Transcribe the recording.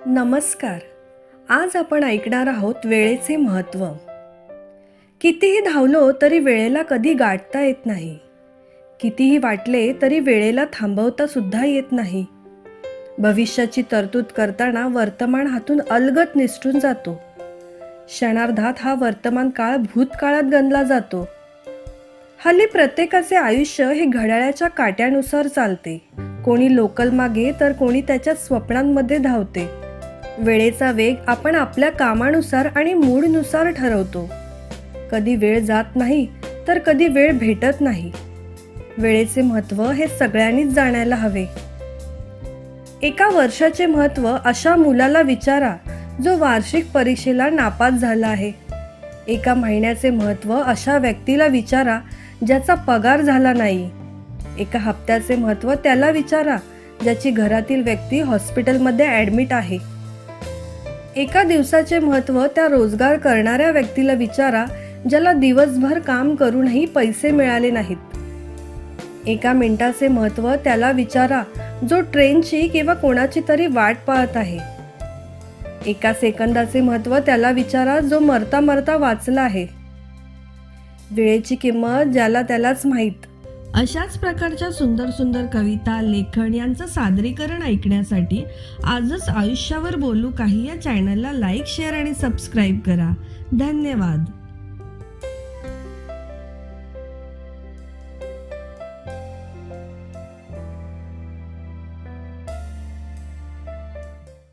नमस्कार. आज आपण ऐकणार आहोत वेळेचे महत्त्व. कितीही धावलो तरी वेळेला कधी गाठता येत नाही. कितीही वाटले तरी वेळेला थांबवता सुद्धा येत नाही. भविष्याची तरतूद करताना वर्तमान हातून अलगद निसटून जातो. क्षणार्धात हा वर्तमान काळ भूतकाळात गणला जातो. हल्ली प्रत्येकाचे आयुष्य हे घड्याळाच्या काट्यानुसार चालते. कोणी लोकल मागे तर कोणी त्याच्या स्वप्नांमध्ये धावते. वेळेचा वेग आपण आपल्या कामानुसार आणि मूडनुसार ठरवतो. कधी वेळ जात नाही तर कधी वेळ भेटत नाही. वेळेचे महत्त्व हे सगळ्यांनीच जाणायला हवे. एका वर्षाचे महत्त्व अशा मुलाला विचारा जो वार्षिक परीक्षेला नापास झाला आहे. एका महिन्याचे महत्त्व अशा व्यक्तीला विचारा ज्याचा पगार झाला नाही. एका हप्त्याचे महत्त्व त्याला विचारा ज्याची घरातील व्यक्ती हॉस्पिटलमध्ये ॲडमिट आहे. एका दिवसाचे महत्त्व त्या रोजगार करणाऱ्या व्यक्तीला विचारा ज्याला दिवसभर काम करूनही पैसे मिळाले नाहीत. एका मिनिटाचे महत्त्व त्याला विचारा जो ट्रेनची किंवा कोणाची तरी वाट पाहत आहे. एका सेकंदाचे महत्त्व त्याला विचारा जो मरता मरता वाचला आहे. वेळेची किंमत ज्याला त्यालाच माहीत. अशाच प्रकारच्या सुंदर सुंदर कविता, लेखन यांचं सादरीकरण ऐकण्यासाठी आजच आयुष्यावर बोलू काही या चॅनलला लाईक, शेअर आणि सबस्क्राईब करा. धन्यवाद.